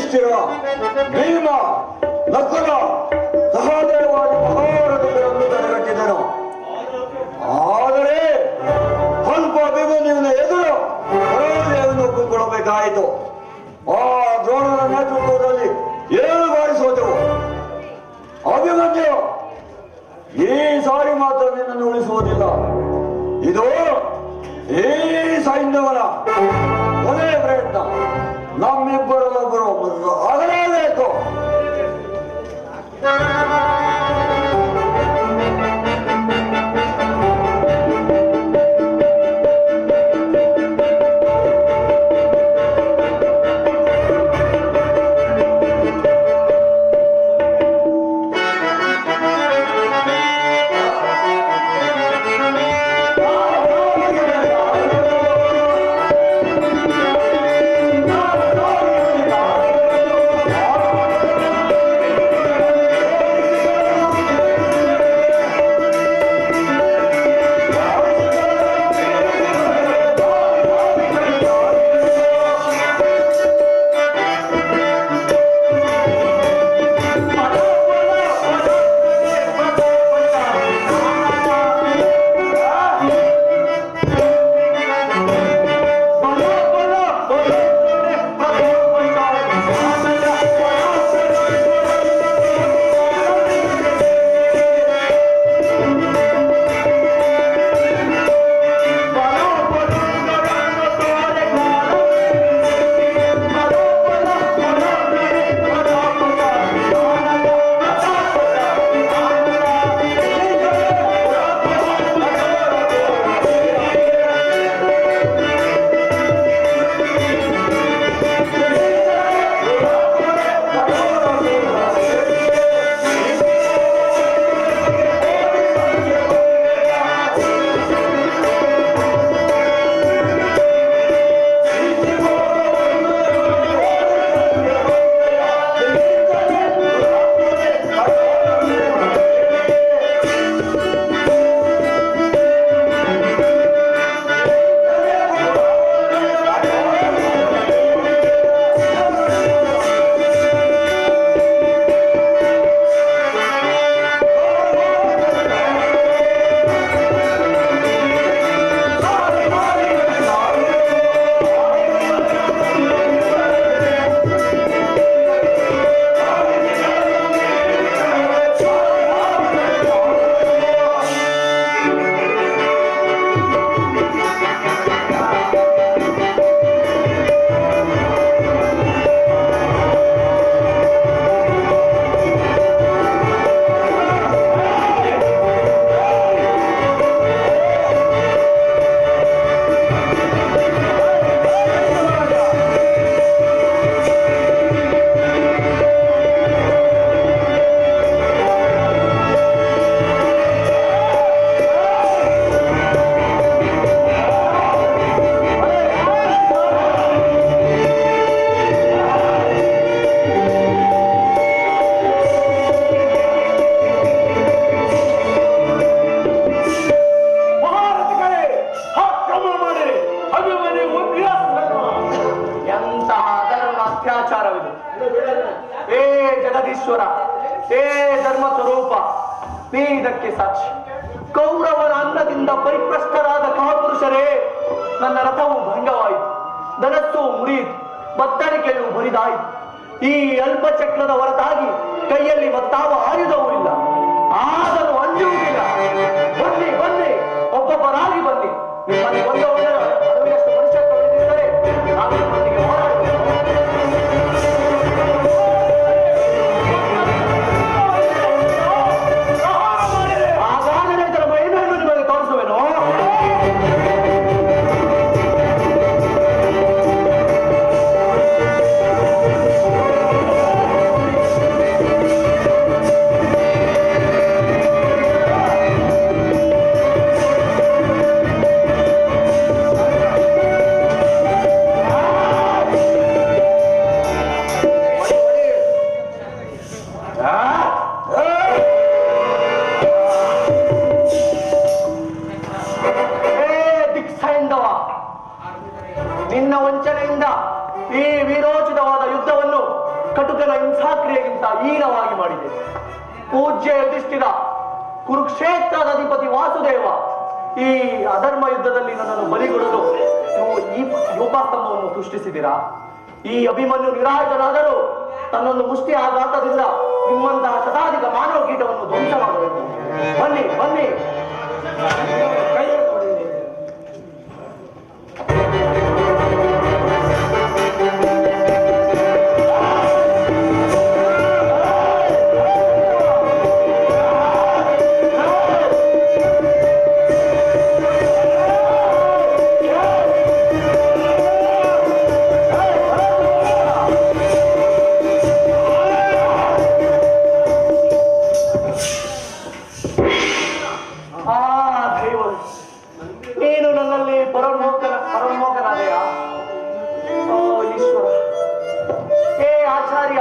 ಯುಧಿಷ್ಠಿರ, ಭೀಮ, ನಕುಲ, ಸಹದೇವಾದಿ ಮಹಾರಥಿಗಳನ್ನು ತಡೆಗಟ್ಟಿದನು. ಆದರೆ ಸ್ವಲ್ಪ ಅಭಿಮನ್ಯುವಿನ ಎದುರು ಪರಾಜಯವನ್ನು ಒಪ್ಪಿಕೊಳ್ಳಬೇಕಾಯಿತು. ಆ ದ್ರೋಣನ ನೇತೃತ್ವದಲ್ಲಿ 7 ಬಾರಿ ಸೋತೆವು. ಅಭಿಮನ್ಯು ಈ ಸಾರಿ ಮಾತ್ರ ನಿನ್ನನ್ನು ಉಳಿಸುವುದಿಲ್ಲ. ಇದು ಈ ಸೈನ್ಯವನ ಕೊನೆಯ ಪ್ರಯತ್ನ. ನಮ್ಮಿಬ್ಬರಲ್ಲೊಬ್ಬರು ಆಗಲೇಬೇಕು. ಜಗದೀಶ್ವರ, ಹೇ ಧರ್ಮ ಸ್ವರೂಪ, ನೀ ಇದಕ್ಕೆ ಸಾಕ್ಷಿ. ಕೌರವನ ಅನ್ನದಿಂದ ಪರಿಪ್ರಷ್ಟರಾದ ಕಾಪುರುಷರೇ, ನನ್ನ ರಥವು ಭಂಗವಾಯಿತು, ಧನಸ್ಸು ಮುರಿಯಿತು, ಬತ್ತಣಿಕೆಯು ಮುರಿದಾಯಿತು. ಈ ಅಲ್ಪ ಚಕ್ರದ ಹೊರತಾಗಿ ಕೈಯಲ್ಲಿ ಮತ್ತಾವ ಆಯುಧವೂ ಇಲ್ಲ. ಆದರೂ ಅಂಜುವುದಿಲ್ಲ. ಬನ್ನಿ ಬನ್ನಿ, ಒಬ್ಬೊಬ್ಬರಾಗಿ ಬನ್ನಿ. ನಿಮ್ಮಲ್ಲಿ ಒಂದೊಂದು ಅಷ್ಟು ಮನುಷ್ಯತ್ವ ಉಳಿದಿದ್ದರೆ ನಾನು ನಿಮ್ಮೊಂದಿಗೆ ಹೋರಾಡುವೆ. ಆಗಾಗಲೇ ಇದರ ಮೈನನ್ನು ನಿಮಗೆ ತೋರಿಸುವೆನು. ನಿನ್ನ ವಂಚನೆಯಿಂದ ಈ ವೀರೋಚಿತವಾದ ಯುದ್ಧವನ್ನು ಕಟುಕನ ಹಿಂಸಾಕ್ರಿಯೆಗಿಂತ ಹೀನವಾಗಿ ಮಾಡಿದೆ. ಪೂಜ್ಯ ಯುಧಿಷ್ಠಿರ, ಕುರುಕ್ಷೇತ್ರದ ಅಧಿಪತಿ ವಾಸುದೇವ ಈ ಅಧರ್ಮ ಯುದ್ಧದಲ್ಲಿ ನನ್ನನ್ನು ಬಲಿಗೊಡಲು ನೀವು ಈ ಯೋಪಾಸ್ತಂಭವನ್ನು ಸೃಷ್ಟಿಸಿದಿರಾ. ಈ ಅಭಿಮನ್ಯು ನಿರಾಯುಧನಾದರೂ ತನ್ನೊಂದು ಮುಷ್ಟಿ ಆಘಾತದಿಂದ ನಿಮ್ಮಂತಹ ಶತಾಧಿಕ ಮಾನವ ಕೀಟವನ್ನು ಧ್ವಂಸ ಮಾಡಬೇಕು. ಬನ್ನಿ ಬನ್ನಿ. ನೀನು ನನ್ನಲ್ಲಿ ಪರಮೋಕನಾದೆಯ. ಓ ಈಶ್ವರ, ಹೇ ಆಚಾರ್ಯ,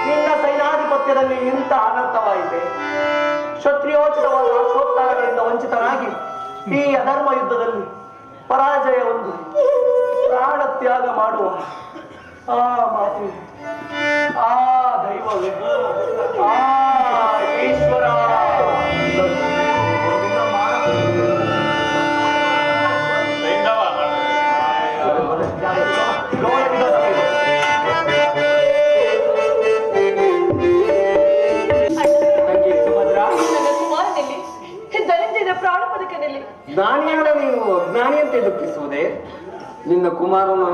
ನಿನ್ನ ಸೈನಾಧಿಪತ್ಯದಲ್ಲಿ ಇಂಥ ಅನರ್ಥವಾಯಿತೆ. ಕ್ಷತ್ರಿಯೋಚಿತವಾದ ಅಶ್ವತ್ಥಾರಗಳಿಂದ ವಂಚಿತನಾಗಿ ಈ ಅಧರ್ಮ ಯುದ್ಧದಲ್ಲಿ ಪರಾಜಯ ಹೊಂದಿ ಪ್ರಾಣ ತ್ಯಾಗ ಮಾಡುವ ಆ ಮಾತೆ, ಆ ದೈವವೇ, ಆ ಈಶ್ವರ. ನೀನು ಜ್ಞಾನಿ ಅಂತ ದುಃಖಿಸುವುದೇ? ನಿನ್ನ ಕುಮಾರನು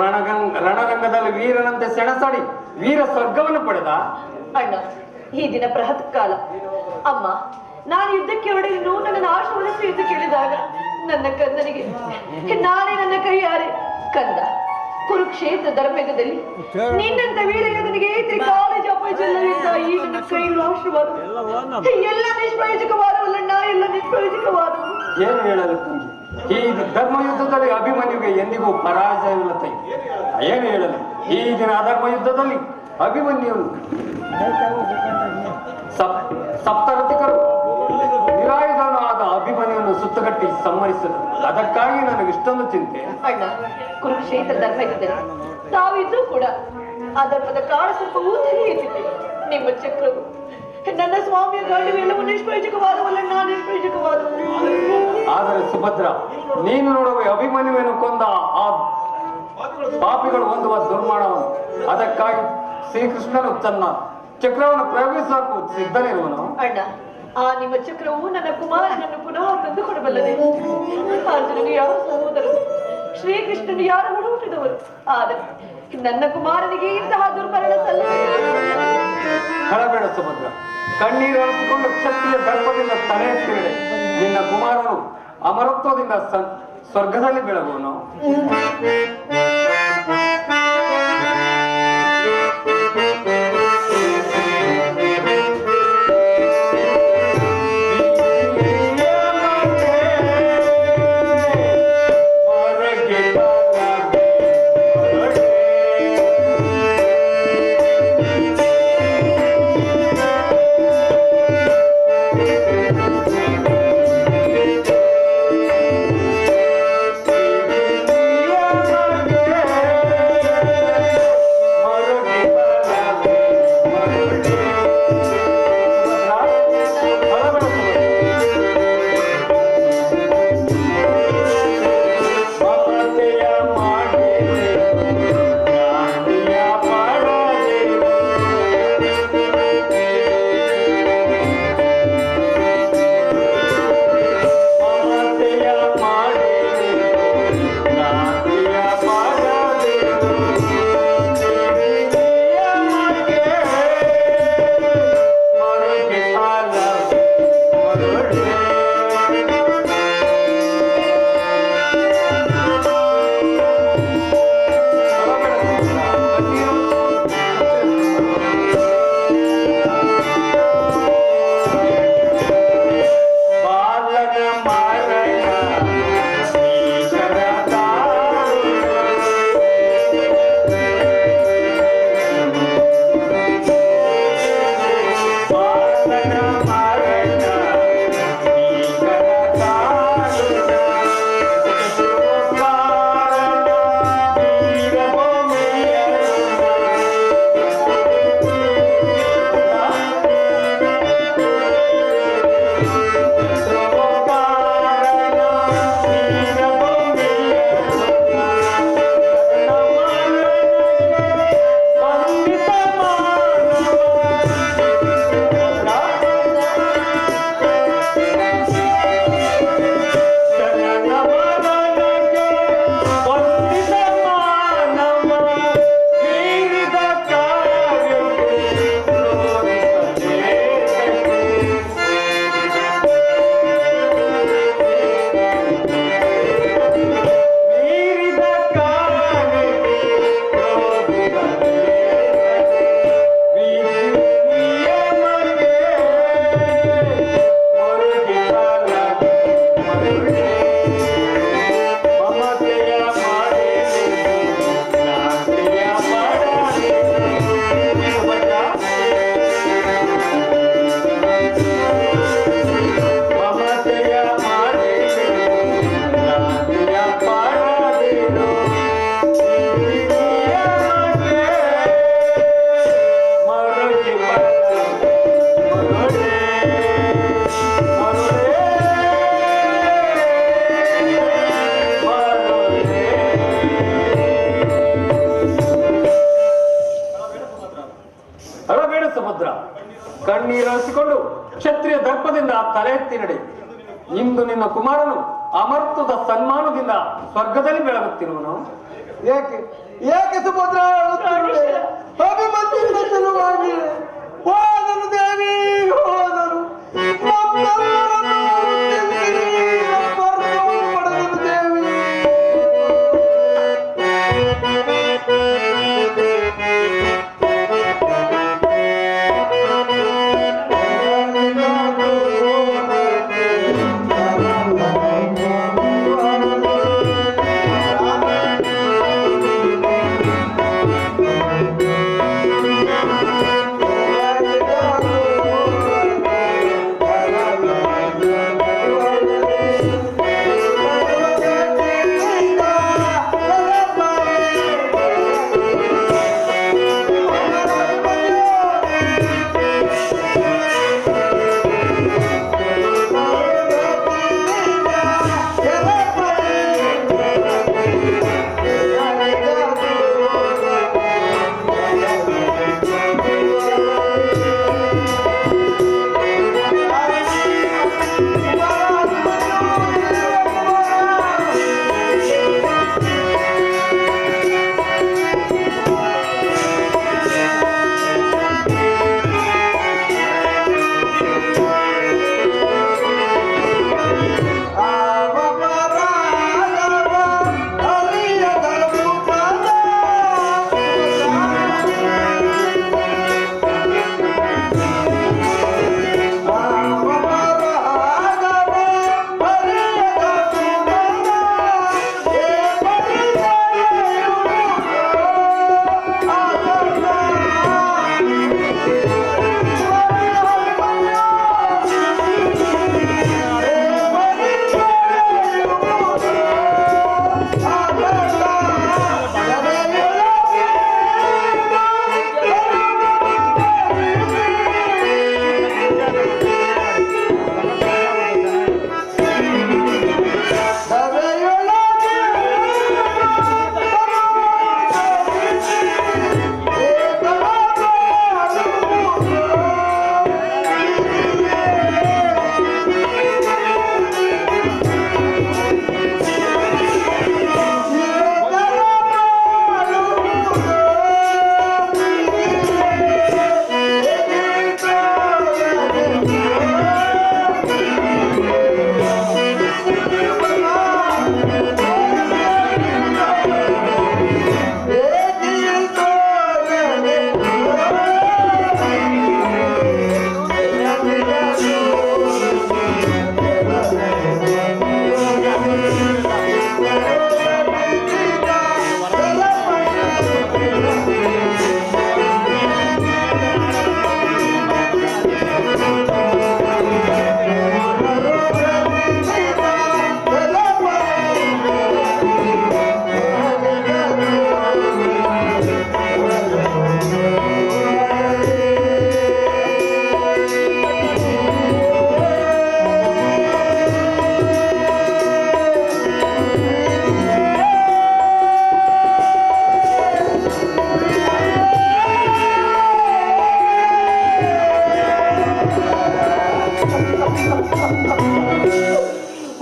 ರಣರಂಗದಲ್ಲಿ ವೀರನಂತೆ ಸೆಣಸಾಡಿ ವೀರ ಸ್ವರ್ಗವನ್ನು ಪಡೆದ. ಅಣ್ಣ, ಈ ದಿನ ಬೃಹತ್ ಕಾಲ. ಅಮ್ಮ, ನಾನು ಯುದ್ಧಕ್ಕೆ ಹೊಡೆದು ನನ್ನ ಆಶವನಸ್ಸು ಎಂದು ಕೇಳಿದಾಗ ನನ್ನ ಕಂದನಿಗೆ ನಾನೇ ನನ್ನ ಕೈಯಾರೆ ಕಂದ, ಕುರುಕ್ಷೇತ್ರ ಧರ್ಮಯುಗದಲ್ಲಿ ನಿನ್ನಂತ ವೀರ ಯೋಧನಿಗೆ ತ್ರಿಕಾಲ ಜಪಜಲ್ಲವಿದ್ದ ಈ ನನ್ನ ಕೈಗಳು ಆಶೀರ್ವಾದ ಎಲ್ಲ ನಿಷ್ಪ್ರಯೋಜಕವಾದವಲ್ಲಣ್ಣ, ಎಲ್ಲ ನಿಷ್ಪ್ರಯೋಜಕವಾದವು. ಏನು ಹೇಳಲು ತಂಗಿ? ಈ ಧರ್ಮ ಯುದ್ಧದಲ್ಲಿ ಅಭಿಮನ್ಯುಗೆ ಎಂದಿಗೂ ಪರಾಜಯವಿಲ್ಲ ತಂಗಿ. ಏನು ಹೇಳಲು? ಈ ದಿನ ಅಧರ್ಮ ಯುದ್ಧದಲ್ಲಿ ಅಭಿಮನ್ಯು ಸಪ್ತರಥಿಕರು ನಿರಾಯುಧನಾದ ಅಭಿಮನ್ಯುವನ್ನು ಸುತ್ತಗಟ್ಟಿ ಸಂಹರಿಸಿದರು. ಅದಕ್ಕಾಗಿ ನನಗೆ ಇಷ್ಟೊಂದು ಚಿಂತೆ. ಅಣ್ಣ, ಕುರುಕ್ಷೇತ್ರ ಧರ್ಮಯುದ್ಧದಲ್ಲಿ ತಾವಿದ್ರೂ ಕೂಡ ಅಧರ್ಮದ ಕಾಳ ಸ್ವಲ್ಪವೂ ತಿಳಿಯುತ್ತಿದೆ. ನಿಮ್ಮ ಚಕ್ರವು ನನ್ನ ಸ್ವಾಮಿಯ ಗಾಂಡಿವೆಲ್ಲವೂ ನಿಷ್ಪ್ರಯೋಜಕವಾದವಲ್ಲಣ್ಣ, ನಿಷ್ಪ್ರಯೋಜಕವಾದವು. ಆದರೆ ಸುಭದ್ರ, ನೀನು ನೋಡುವ ಅಭಿಮನ್ಯುವನ್ನು ಕೊಂದ ಆ ಪಾಪಿಗಳು ಹೊಂದುವ ದುರ್ಮಾಣವನ್ನು, ಅದಕ್ಕಾಗಿ ಶ್ರೀಕೃಷ್ಣನು ತನ್ನ ಚಕ್ರವನ್ನು ಪ್ರಯೋಗಿಸಲು ಸಿದ್ಧನಿರುವನು. ಅಣ್ಣ, ಆ ನಿಮ್ಮ ಚಕ್ರವು ನನ್ನ ಕುಮಾರನನ್ನು ಪುನಃ ತಂದುಕೊಡಬಲ್ಲದೆ. ಅರ್ಜುನನು ಯಾವ ಸಹೋದರರು, ಶ್ರೀಕೃಷ್ಣನು ಯಾರು ಹುಡುಕಿದವರು. ಆದರೆ ನನ್ನ ಕುಮಾರನಿಗೆ ಇಂತಹ ದುರ್ಮರಣ ಹೇಳಬೇಡ ಸುಭದ್ರ. ಕಣ್ಣೀರು ಹರಿಸಿಕೊಂಡು ಕ್ಷತ್ರಿಯ ದರ್ಪದಿಂದ ತಲೆ ಎತ್ತಿರಡೆ ನಿನ್ನ ಕುಮಾರನು ಅಮರತ್ವದಿಂದ ಸ್ವರ್ಗದಲ್ಲಿ ಬೆಳಗುವನು. ಕ್ಷತ್ರಿಯ ದರ್ಪದಿಂದ ತಲೆ ಎತ್ತಿ ನಡೆ. ಇಂದು ನಿನ್ನ ಕುಮಾರನು ಅಮರ್ತದ ಸನ್ಮಾನದಿಂದ ಸ್ವರ್ಗದಲ್ಲಿ ಬೆಳಗುತ್ತಿರುವನು. ಏಕೆ ಏಕೆ ಸುಭದ್ರ ಅಭಿಮನ್ಯುವಿನ ಸಲುವಾಗಿ ಹೋದರು ದೇವಿ, ಹೋದರು ನಮ್ಮೆಲ್ಲರನ್ನೂ ಸ್ವರ್ಗವನ್ನು ಪಡೆದರು ದೇವಿ.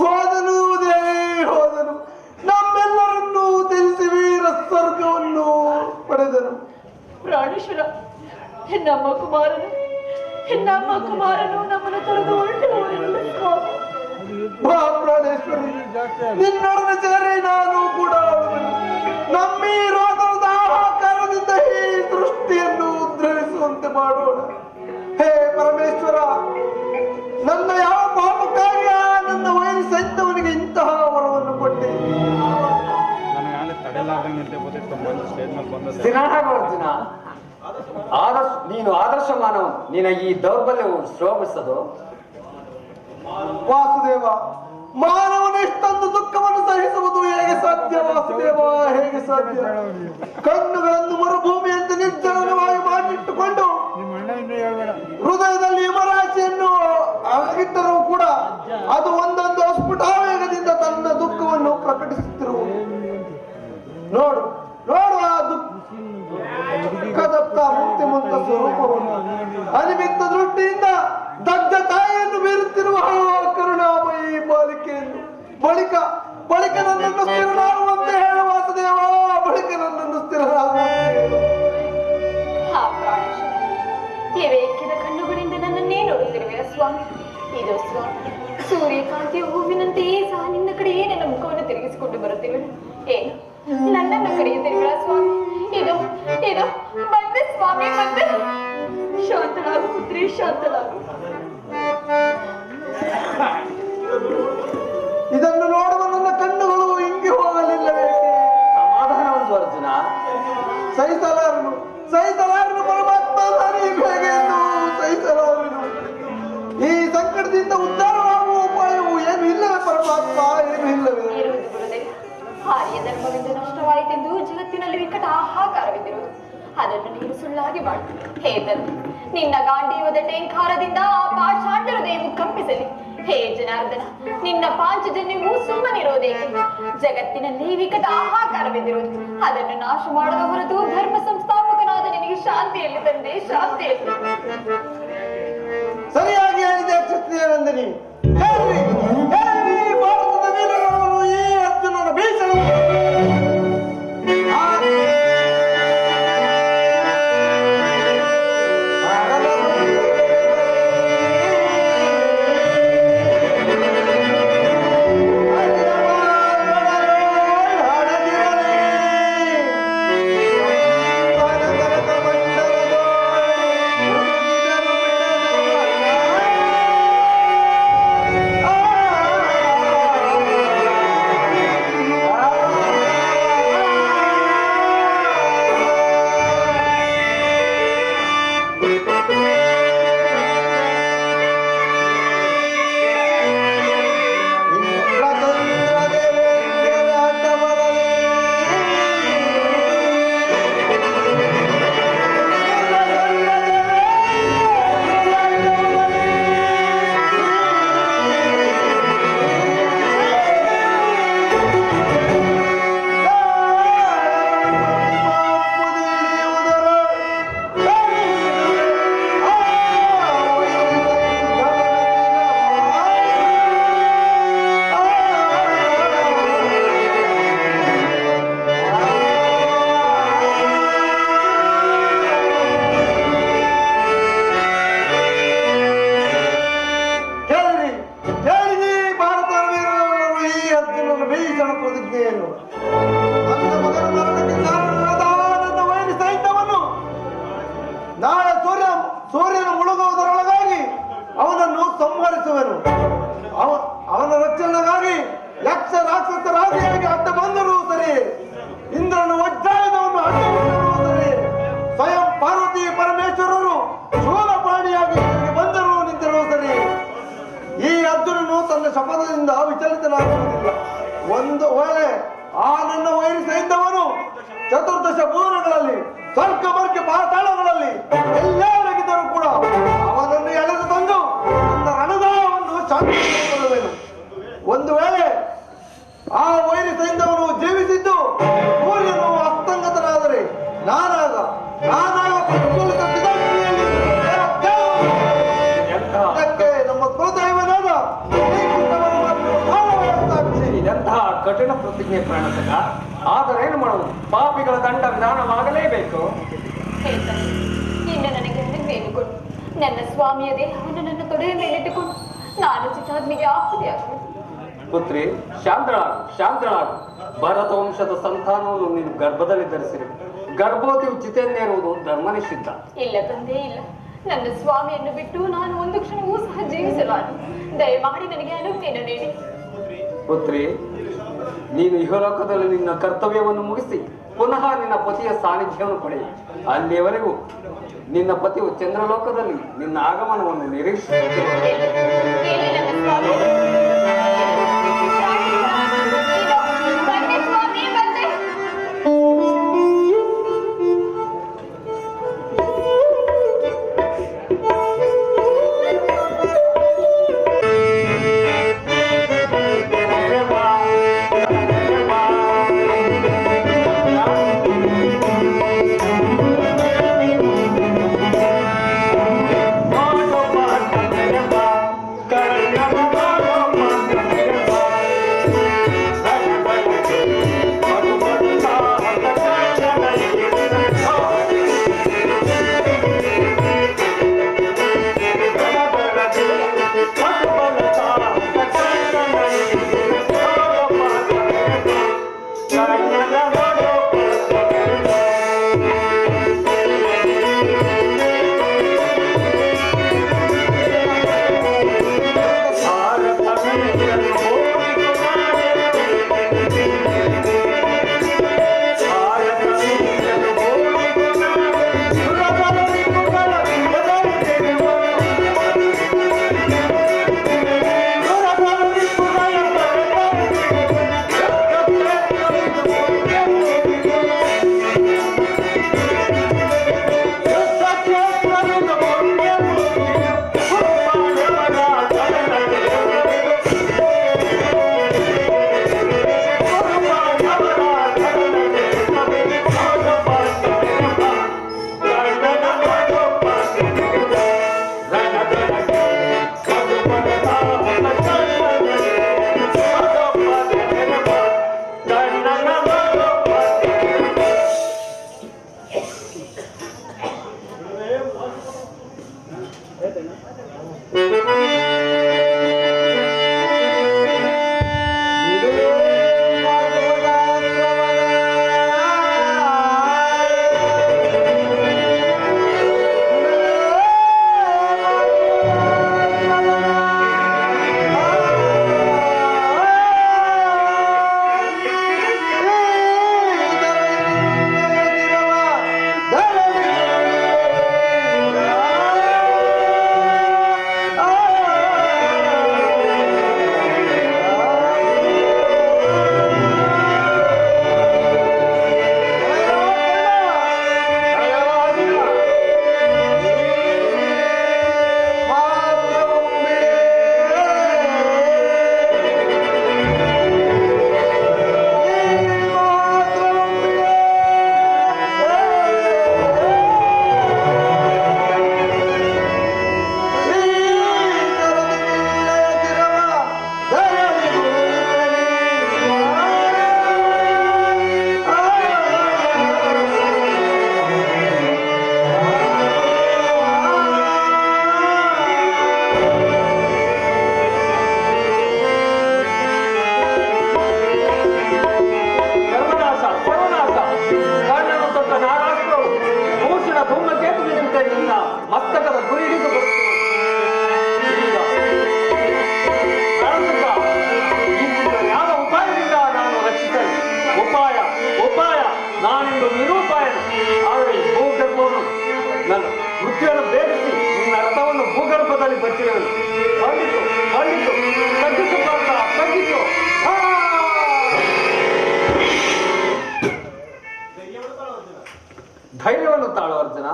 ಹೋದನು ದೇವಿ, ಹೋದನು ನಮ್ಮೆಲ್ಲರನ್ನೂ ತಿಳಿಸಿ ವೀರ ಸ್ವರ್ಗವನ್ನು ಪಡೆದನು. ಪ್ರಾಣೇಶ್ವರ, ನಮ್ಮ ಕುಮಾರನು ನಮ್ಮನ್ನು ತೊರೆದು ಹೊರಟು ಸ್ವಾಮಿ. ಬಾ ಪ್ರಾಣೇಶ್ವರಿ, ನಿನ್ನೊಡನೆ ಸೇರಿ ನಾನು ಕೂಡ ನಮ್ಮೀ ರೋಗದ ಆಹಾಕಾರದಿಂದ ಈ ದೃಷ್ಟಿಯನ್ನು ಉದ್ಧರಿಸುವಂತೆ ಮಾಡೋಣ. ಹೇ ಪರಮೇಶ್ವರ, ನನ್ನ ಯಾವ ಪಾಪಕ್ಕಾಗಿ ನನ್ನ ವಯಸ್ಸು ಸೈತವನಿಗೆ ಇಂತಹ ವರವನ್ನು ಕೊಟ್ಟೆ. ಅರ್ಜುನ, ನೀನು ಆದರ್ಶ ಮಾನವ, ನಿನ್ನ ಈ ದೌರ್ಬಲ್ಯವು ಶೋಭಿಸದು. ವಾಸುದೇವ, ಮಾನವನ ಇಷ್ಟೊಂದು ದುಃಖವನ್ನು ಸಹಿಸುವುದು ಹೇಗೆ ಸಾಧ್ಯ ವಾಸುದೇವ, ಹೇಗೆ ಸಾಧ್ಯ? ಕಣ್ಣುಗಳನ್ನು ಮರುಭೂಮಿಯಂತೆ ನಿರ್ಜನವಾಗಿ ಮಾಡಿಟ್ಟುಕೊಂಡು ಹೃದಯದಲ್ಲಿ ಹಿಮರಾಶಿಯನ್ನು ಅಗಿಟ್ಟರೂ ಕೂಡ ಅದು ಒಂದೊಂದು ಸ್ಫುಟಾವೇಗದಿಂದ ತನ್ನ ದುಃಖವನ್ನು ಪ್ರಕಟಿಸುತ್ತಿರುವುದು. ನೋಡು ನೋಡು ಆ ದುಃಖದತ್ತ ಮೂರ್ತಿಮಂತ ಸ್ವರೂಪವನ್ನು. ಅನಿಮಿತ್ತ ದೃಷ್ಟಿಯಿಂದ ದಗ್ಧ ಬಳಿಕ ಬಳಿಕ ನನ್ನನ್ನು ಸ್ಥಿರನಾಗುವಂತೆ ಹೇಳು ವಾಸುದೇವ, ಬಳಿಕ ನನ್ನನ್ನು ಸ್ಥಿರನಾಗುವಂತೆ ಹೇಳು. ಹಾ ಪ್ರಾಣೇಶ, ಎವೆಕ್ಕಿದ ಕಣ್ಣುಗಳಿಂದ ನನ್ನನ್ನೇ ನೋಡುತ್ತಿರುವೆ ಸ್ವಾಮಿ. ಇದು ಸ್ವಾಮಿ, ಸೂರ್ಯಕಾಂತಿಯ ಹೂವಿನಂತೆಯೇ ಸಹ ನಿನ್ನ ಕಡೆಯೇ ನನ್ನ ಮುಖವನ್ನು ತಿರುಗಿಸಿಕೊಂಡು ಬರುತ್ತಿರುವೆ. ಏನು ನನ್ನನ್ನು ಕರೆಯುತ್ತಿರುಗಳ ಸ್ವಾಮಿ? ಇದು ಇದು ಬಂದೆ ಸ್ವಾಮಿ, ಬಂದೆ. ಶಾಂತಳಾಗು ಪುತ್ರಿ, ಶಾಂತಳಾಗು. ಇದನ್ನು ನೋಡುವ ನನ್ನ ಕಣ್ಣುಗಳು ಹಿಂಗೆ ಹೋಗಲಿಲ್ಲವೇ? ಸಮಾಧಾನವಂತು ಅರ್ಜುನ. ಸಹಿಸಲಾರನು ಸಹಿಸಲಾರನು ಪರಮಾತ್ಮ, ನಾನೀಗ ಹೇಗೆ ಎಂದು ಸಹಿಸಲಾರನು. ಈ ಸಂಕಟದಿಂದ ಉದ್ಧಾರವಾಗುವ ಉಪಾಯವು ಏನು ಇಲ್ಲವೇ ಪರಮಾತ್ಮ? ಏನು ಇಲ್ಲವೇ? ಇರುವುದು ಗುರುದೇವ. ಆರ್ಯ ಧರ್ಮವಿಂದ ನಷ್ಟವಾಯಿತೆಂದು ಜಗತ್ತಿನಲ್ಲಿ ವಿಕಟ ಹಾಹಾಕಾರವಿದ್ದಿರುವುದು. ಅದನ್ನು ನೀನು ಸುಳ್ಳಾಗಿ ಮಾಡು. ಹೇ ತಂದೆ, ನಿನ್ನ ಗಾಂಡೀವದ ಟೇಂಕಾರದಿಂದ ಆ ಪಾಷಾಂಡ ಹೃದಯವು ಕಂಪಿಸಲಿ. ಹೇ ಜನಾರ್ದನ, ನಿನ್ನ ಪಾಂಚಜನ್ಯವು ಸುಮ್ಮನಿರೋದೇಕೆ? ಜಗತ್ತಿನಲ್ಲಿ ವಿಕಟ ಹಾಹಾಕಾರವಿದ್ದಿರುವುದು. ಅದನ್ನು ನಾಶ ಮಾಡದ ಹೊರತು ಧರ್ಮ ಸಂಸ್ಥಾಪಕನಾದ ನಿನಗೆ ಶಾಂತಿಯಲ್ಲಿ ತಂದೆ, ಶಾಂತಿಯಲ್ಲಿ. ಸರಿಯಾಗಿ ಹೇಳಿದೆ ಕ್ಷತ್ರಿಯರಂದನಿ. ಹೇಳ್ರಿ, ಹೇಳ್ರಿ, ಭಾರತದ ವೀರರು ಈ ಅರ್ಜುನನ ಭೀಷಣ ಪ್ರತಿಜ್ಞೆಯನ್ನು ನನ್ನ ಮಗನ ಮರಣಕ್ಕೆ ಕಾರಣವಾದ ನನ್ನ ವೈರಿ ಸೈನ್ಯವನ್ನು ನಾಳೆ ಸೂರ್ಯನ ಮುಳುಗುವುದರೊಳಗಾಗಿ ಅವನನ್ನು ಸಂಹರಿಸುವೆನು. ಅವನ ರಕ್ಷಣೆಗಾಗಿ ಯಕ್ಷ ರಾಕ್ಷಸರಾದಿಯಾಗಿ ಅಡ್ಡ ಬಂದರೂ ಸರಿ, ಇಂದ್ರನು ವಜ್ರಾಯುಧವನ್ನು ಅಡ್ಡ ಬಂದರೂ ಸರಿ, ಸ್ವಯಂ ಪಾರ್ವತಿ ಪರಮೇಶ್ವರರು ಶೂಲಪಾಣಿಯಾಗಿ ಬಂದರೂ ನಿಂತಿರುವ ಸರಿ, ಈ ಅರ್ಜುನನು ತನ್ನ ಶಪಥದಿಂದ ವಿಚಲಿತನಾಗುವುದಿಲ್ಲ. ಒಂದು ವೇಳೆ ಆ ನನ್ನ ವೈರಿ ಸೈನ್ಯವನ್ನು ಚತುರ್ದಶ ಭುವನಗಳಲ್ಲಿ ಸ್ವರ್ಗ ವರ್ಗ ಪಾತಾಳಗಳಲ್ಲಿ ಎಲ್ಲಾಗಿದ್ದರೂ ಕೂಡ ಅವನನ್ನು ಎಳೆದು ತಂದು ನನ್ನ ರಣದಾಳವನ್ನು ಶಾಂತಿಗೊಳ್ಳುವೆನು. ಒಂದು ವೇಳೆ ಆ ವೈರಿ ಸೈನ್ಯವನ್ನು ಜೀವಿಸಿದ್ದು ಸೂರ್ಯನು ಅಸ್ತಂಗತನಾದರೆ ನಾನಾಗ ಪ್ರಜ್ವಲಿತ ಪಿತಾಮಹಿಯಲ್ಲಿ ನಮ್ಮ ಕುಲದೈವನಾದ ಎಂತಹ ಕಠಿಣ ಪ್ರತಿಜ್ಞೆ ಪ್ರಾಣಸಕ. ಆದರೇನು ಮಾಡುವುದು? ಪಾಪಿಗಳ ದಂಡ ವಿಧಾನವಾಗಲೇಬೇಕು. ಇನ್ನು ನನಗೆ ಮೇಲುಕೊಂಡು ನನ್ನ ಸ್ವಾಮಿಯ ದೇಹವನ್ನು ನನ್ನ ತೊಡೆಯ ಮೇಲಿಟ್ಟುಕೊಂಡು ನಾನು ಚಿತಾಗ್ನಿಗೆ ಆಹುತಿಯಾಗುವುದು. ಪುತ್ರಿ, ಶಾಂತಳಾಗು. ಭರತ ವಂಶದ ಸಂತಾನವನ್ನು ನೀನು ಗರ್ಭದಲ್ಲಿ ಧರಿಸಿರಿ. ಗರ್ಭವತಿಯು ಚಿತೆಯನ್ನೇರುವುದು ಧರ್ಮ ನಿಷಿದ್ಧ. ಇಲ್ಲ ತಂದೆ, ಇಲ್ಲ. ನನ್ನ ಸ್ವಾಮಿಯನ್ನು ಬಿಟ್ಟು ನಾನು ಒಂದು ಕ್ಷಣವೂ ಸಹ ಜೀವಿಸಲಾರೆ. ದಯಮಾಡಿ ನನಗೆ ಅನುಜ್ಞೆಯನ್ನು ನೀಡಿ. ಪುತ್ರಿ, ನೀನು ಇಹಲೋಕದಲ್ಲಿ ನಿನ್ನ ಕರ್ತವ್ಯವನ್ನು ಮುಗಿಸಿ ಪುನಃ ನಿನ್ನ ಪತಿಯ ಸಾನ್ನಿಧ್ಯವನ್ನು ಪಡೆಯಿ. ಅಲ್ಲಿಯವರೆಗೂ ನಿನ್ನ ಪತಿಯು ಚಂದ್ರಲೋಕದಲ್ಲಿ ನಿನ್ನ ಆಗಮನವನ್ನು ನಿರೀಕ್ಷಿಸುತ್ತೇವೆ. Karna ಬೇಡ. ಆದರೆ ಈ ಭೂಗರ್ಭವನ್ನು ನನ್ನ ಮೃತ್ಯುವನ್ನು ಬೇಡಿಸಿ ನಿನ್ನ ರಥವನ್ನು ಭೂಗರ್ಭದಲ್ಲಿ ಬಚ್ಚಿರುವನು. ಬಂದಿತು ಬಂದಿತು, ತಗ್ಗಿಸು ಪಾರ್ಥ, ತಗ್ಗಿಸು. ಧೈರ್ಯವನ್ನು ತಾಳು ಅರ್ಜುನ,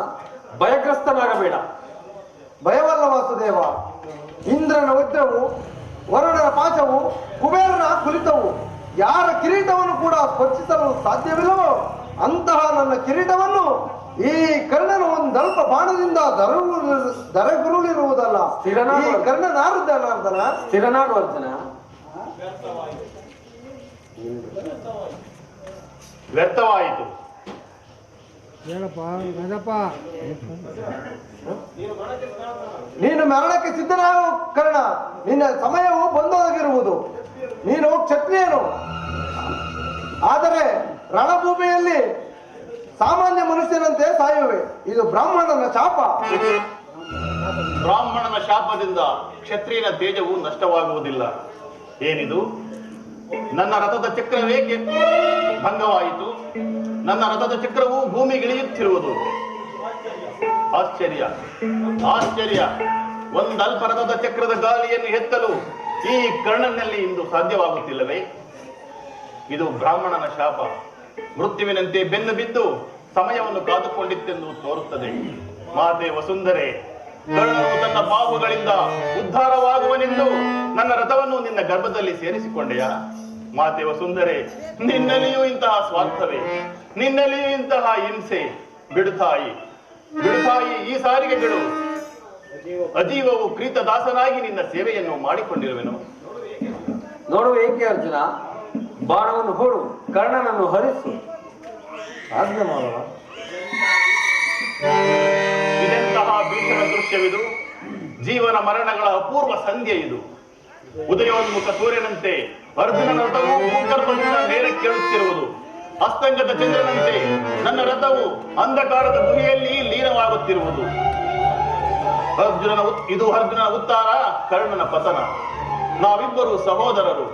ಭಯಗ್ರಸ್ತನಾಗಬೇಡ. ಭಯವಲ್ಲ ವಾಸುದೇವ. ಇಂದ್ರನ ವಜ್ರವು, ವರುಣನ ಪಾಶವು, ಕುಬೇರನ ಕುಲಿತವು ಯಾರ ಕಿರೀಟವನ್ನು ಕೂಡ ಸ್ಪರ್ಶಿಸಲು ಸಾಧ್ಯವಿಲ್ಲವೋ ಅಂತಹ ನನ್ನ ಕಿರೀಟವನ್ನು ಈ ಕರ್ಣನ ಒಂದಲ್ಪ ಬಾಣದಿಂದ ದರಗುರುಳಿರುವುದಲ್ಲ. ಈ ಕರ್ಣನಾರುದನಾರ್ದನ. ಸ್ಥಿರನಾಡು ಅರ್ಜುನ. ವ್ಯರ್ಥವಾಯಿತು. ನೀನು ಮರಣಕ್ಕೆ ಸಿದ್ಧನಾಗು ಕರ್ಣ. ನಿನ್ನ ಸಮಯವು ಬಂದೊದಗಿರುವುದು. ನೀನು ಕ್ಷತ್ರಿಯನು, ಆದರೆ ರಣಭೂಮಿಯಲ್ಲಿ ಸಾಮಾನ್ಯ ಮನುಷ್ಯನಂತೆ ಸಾಯುವೆ. ಇದು ಬ್ರಾಹ್ಮಣನ ಶಾಪ. ಬ್ರಾಹ್ಮಣನ ಶಾಪದಿಂದ ಕ್ಷತ್ರಿಯನ ತೇಜವು ನಷ್ಟವಾಗುವುದಿಲ್ಲ. ಏನಿದು? ನನ್ನ ರಥದ ಚಕ್ರವೇಕೆ ಭಂಗವಾಯಿತು? ನನ್ನ ರಥದ ಚಕ್ರವು ಭೂಮಿಗಿಳಿಯುತ್ತಿರುವುದು. ಆಶ್ಚರ್ಯ, ಆಶ್ಚರ್ಯ. ಒಂದಲ್ಪ ರಥದ ಚಕ್ರದ ಗಾಲಿಯನ್ನು ಎತ್ತಲು ಈ ಕರ್ಣನಲ್ಲಿ ಇಂದು ಸಾಧ್ಯವಾಗುತ್ತಿಲ್ಲವೇ? ಇದು ಬ್ರಾಹ್ಮಣನ ಶಾಪ. ಮೃತ್ಯುವಿನಂತೆ ಬೆನ್ನು ಬಿದ್ದು ಸಮಯವನ್ನು ಕಾದುಕೊಂಡಿತ್ತೆಂದು ತೋರುತ್ತದೆ. ಮಾತೆ ವಸುಂಧರೆ, ಕರ್ಣನು ತನ್ನ ಬಾಹುಗಳಿಂದ ಉದ್ಧಾರವಾಗುವನೆಂದು ನನ್ನ ರಥವನ್ನು ನಿನ್ನ ಗರ್ಭದಲ್ಲಿ ಸೇರಿಸಿಕೊಂಡೆಯಾ? ಮಾತೆ ವಸುಂಧರೆ, ನಿನ್ನಲ್ಲಿಯೂ ಇಂತಹ ಸ್ವಾರ್ಥವೇ? ನಿನ್ನಲ್ಲಿಯೂ ಇಂತಹ ಹಿಂಸೆ? ಬಿಡುತಾಯಿ, ಬಿಡುತಾಯಿ, ಈ ಸಾರಿಗೆ ಬಿಡು. ಅಜೀವವು ಕ್ರೀತದಾಸನಾಗಿ ನಿನ್ನ ಸೇವೆಯನ್ನು ಮಾಡಿಕೊಂಡಿರುವೆನು. ನೋಡುವ ಏಕೆ ಅರ್ಜುನ? ಬಾಣವನ್ನು ಹೂಡು, ಕರ್ಣನನ್ನು ಹರಿಸು. ಆಜ್ಞೆ ಮಾಡುವ. ಇದೆಂತಹ ಭೀಷಣ ದೃಶ್ಯವಿದು. ಜೀವನ ಮರಣಗಳ ಅಪೂರ್ವ ಸಂಧ್ಯೆ ಇದು. ಉದಯೋನ್ಮುಖ ಸೂರ್ಯನಂತೆ ಅರ್ಜುನನ ರಥವು ಭೂಗರ್ಭದಿಂದ ಮೇಲೆ ಕೇಳುತ್ತಿರುವುದು. ಅಸ್ತಂಗದ ಚಂದ್ರನಂತೆ ನನ್ನ ರಥವು ಅಂಧಕಾರದ ಗುಹೆಯಲ್ಲಿ ಲೀನವಾಗುತ್ತಿರುವುದು. ಇದು ಅರ್ಜುನನ ಉತ್ತಾರ, ಕರ್ಣನ ಪತನ. ನಾವಿಬ್ಬರು ಸಹೋದರರು.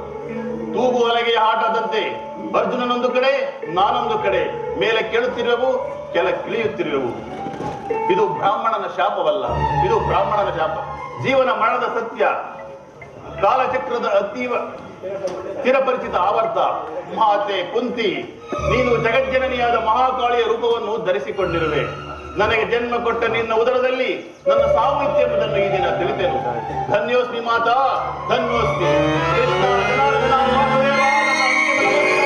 ತೂಗು ಅಲೆಗೆಯ ಆಟದಂತೆ ಅರ್ಜುನನೊಂದು ಕಡೆ, ನಾನೊಂದು ಕಡೆ. ಮೇಲೆ ಕೇಳುತ್ತಿರುವೆವು, ಕೆಲ ಕಿಳಿಯುತ್ತಿರುವೆವು. ಇದು ಬ್ರಾಹ್ಮಣನ ಶಾಪವಲ್ಲ, ಇದು ಬ್ರಾಹ್ಮಣನ ಶಾಪ. ಜೀವನ ಮರಣದ ಸತ್ಯ. ಕಾಲಚಕ್ರದ ಅತೀವ ಸ್ಥಿರಪರಿಚಿತ ಆವರ್ತ. ಮಾತೆ ಕುಂತಿ, ನೀನು ಜಗಜ್ಜನನಿಯಾದ ಮಹಾಕಾಳಿಯ ರೂಪವನ್ನು ಧರಿಸಿಕೊಂಡಿರುವೆ. ನನಗೆ ಜನ್ಮ ಕೊಟ್ಟ ನಿನ್ನ ಉದರದಲ್ಲಿ ನನ್ನ ಸಾಮರ್ಥ್ಯ ಎಂಬುದನ್ನು ಈ ದಿನ ತಿಳಿತೆನು. ಧನ್ಯೋಸ್ಮಿ ಮಾತಾ, ಧನ್ಯೋಸ್ಮಿ. ಕೃಷ್ಣ ಜನಾರ್ದನ ವಾಸುದೇವ, ನನ್ನ ಅಂತಿಮ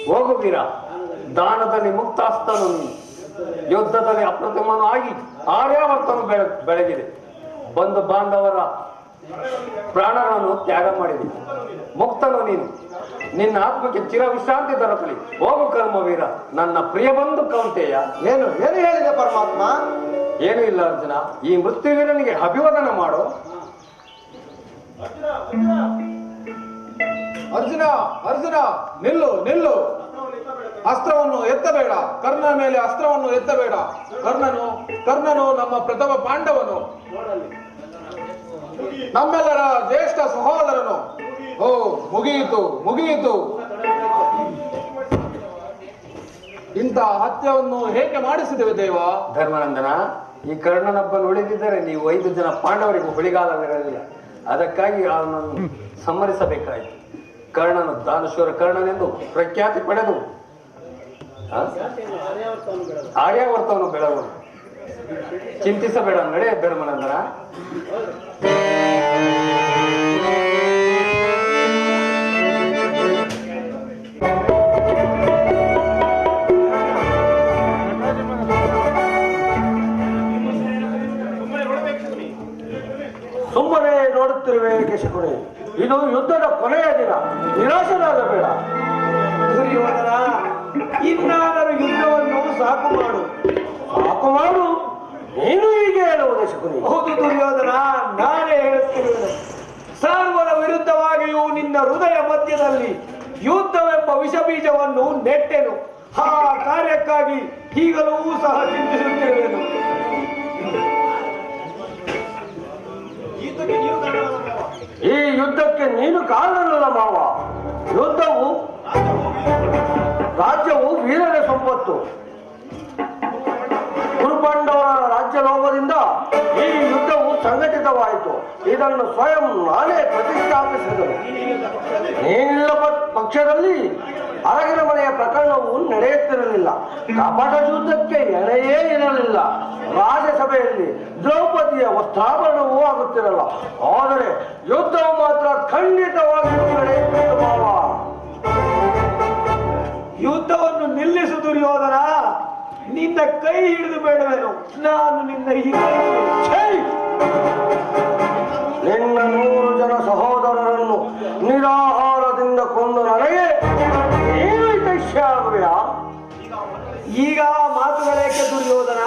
ಹೋಗು ವೀರ, ದಾನದಲ್ಲಿ ಮುಕ್ತಾಸ್ತನು, ಯುದ್ಧದಲ್ಲಿ ಅಪ್ರತಿಮನು ಆಗಿ ಆರ್ಯಾವರ್ತನು ಬೆಳಗಿದೆ. ಬಂಧು ಬಾಂಧವರ ಪ್ರಾಣಗಳನ್ನು ತ್ಯಾಗ ಮಾಡಿದೆ. ಮುಕ್ತನು ನೀನು. ನಿನ್ನ ಆತ್ಮಕ್ಕೆ ಚಿರ ವಿಶ್ರಾಂತಿ ದೊರಕಲಿ. ಹೋಗು ಕರ್ಮವೀರ, ನನ್ನ ಪ್ರಿಯ ಬಂಧು ಕೌಂತೆಯ. ಏನು ಏನು ಹೇಳಿದೆ ಪರಮಾತ್ಮ? ಏನೂ ಇಲ್ಲ ಅರ್ಜುನ, ಈ ಮೃತ್ಯುವೀರನಿಗೆ ಅಭಿವಾದನ ಮಾಡು. ಅರ್ಜುನ, ಅರ್ಜುನ, ನಿಲ್ಲು, ನಿಲ್ಲು. ಅಸ್ತ್ರವನ್ನು ಎತ್ತಬೇಡ. ಕರ್ಣನ ಮೇಲೆ ಅಸ್ತ್ರವನ್ನು ಎತ್ತಬೇಡ. ಕರ್ಣನು ನಮ್ಮ ಪ್ರಥಮ ಪಾಂಡವನು, ನಮ್ಮೆಲ್ಲರ ಜ್ಯೇಷ್ಠ ಸಹೋದರನು. ಓ, ಮುಗಿಯಿತು, ಮುಗಿಯಿತು. ಇಂಥ ಹತ್ಯವನ್ನು ಹೇಗೆ ಮಾಡಿಸಿದೆವು ದೇವ? ಧರ್ಮನಂದನ, ಈ ಕರ್ಣನೊಬ್ಬನು ಉಳಿದಿದ್ದರೆ ನೀವು 5 ಜನ ಪಾಂಡವರಿಗೂ ಹುಳಿಗಾಲವಿರಲಿಲ್ಲ. ಅದಕ್ಕಾಗಿ ಅವನನ್ನು ಸಂಹರಿಸಬೇಕಾಯಿತು. ಕರ್ಣನು ದಾನಶೂರ ಕರ್ಣನೆಂದು ಪ್ರಖ್ಯಾತಿ ಪಡೆದು ಆರ್ಯಾವರ್ತವನ್ನು ಬೆಳವನು. ಚಿಂತಿಸಬೇಡ, ನಡೆ ಧರ್ಮನಂದನ. ಸುಮ್ಮನೆ ನೋಡುತ್ತಿರುವೆ ಕೇಶಕುಡಿ. ಇದು ಯುದ್ಧದ ಕೊನೆಯ ದಿನ, ನಿರಾಶನಾಗಬೇಡ. ದುರ್ಯೋಧನ, ಇನ್ನಾದರೂ ಯುದ್ಧವನ್ನು ಸಾಕು ಮಾಡು. ಸಾಕು ಮಾಡು. ನೀನು ಹೀಗೆ ಹೇಳುವುದು ಶಕುನಿ? ಹೌದು ದುರ್ಯೋಧನ, ನಾನೇ ಹೇಳುತ್ತಿರುವುದು. ಸರ್ವರ ವಿರುದ್ಧವಾಗಿಯೂ ನಿನ್ನ ಹೃದಯ ಮಧ್ಯದಲ್ಲಿ ಯುದ್ಧವೆಂಬ ವಿಷಬೀಜವನ್ನು ನೆಟ್ಟೆನು. ಆ ಕಾರ್ಯಕ್ಕಾಗಿ ಈಗಲೂ ಸಹ ಚಿಂತಿಸುತ್ತಿರುವೆನು. ಈ ಯುದ್ಧ ನೀನು ಕಾರಣನಲ್ಲ ಮಾವ. ಯುದ್ಧವು ರಾಜ್ಯವು ವೀರರ ಸಂಪತ್ತು. ಕುರುಪಾಂಡವರ ರಾಜ್ಯ ಲೋಭದಿಂದ ಈ ಯುದ್ಧವು ಸಂಘಟಿತವಾಯಿತು. ಇದನ್ನು ಸ್ವಯಂ ನಾನೇ ಪ್ರತಿಷ್ಠಾಪಿಸಿದನು. ನೀನಿಲ್ಲ ಪಕ್ಷದಲ್ಲಿ ಅರಗಿನ ಮನೆಯ ಪ್ರಕರಣವು ನಡೆಯುತ್ತಿರಲಿಲ್ಲ. ಕಪಟ ಯುದ್ಧಕ್ಕೆ ಎಣೆಯೇ ಇರಲಿಲ್ಲ. ರಾಜಸಭೆಯಲ್ಲಿ ದ್ರೌಪದಿಯ ವಸ್ತ್ರಾಭರಣವೂ ಆಗುತ್ತಿರಲ್ಲ. ಆದರೆ ಯುದ್ಧವು ಮಾತ್ರ ಖಂಡಿತವಾಗಿಯೂ ನಡೆಯುತ್ತಿತ್ತು ಮಾವ. ಯುದ್ಧವನ್ನು ನಿಲ್ಲಿಸು ದುರ್ಯೋಧನ. ನಿನ್ನ ಕೈ ಹಿಡಿದು ಬೇಡವೇನು? ನಾನು ನಿನ್ನ ನಿನ್ನ 100 ಜನ ಸಹೋದರರನ್ನು ನಿರಾಹಾರದಿಂದ ಕೊಂದು ನನಗೆ ಏನು ದೈಶ್ಯ ಆಗುವೆಯಾ? ಈಗ ಮಾತುಗಳೇಕೆ ದುರ್ಯೋಧನ?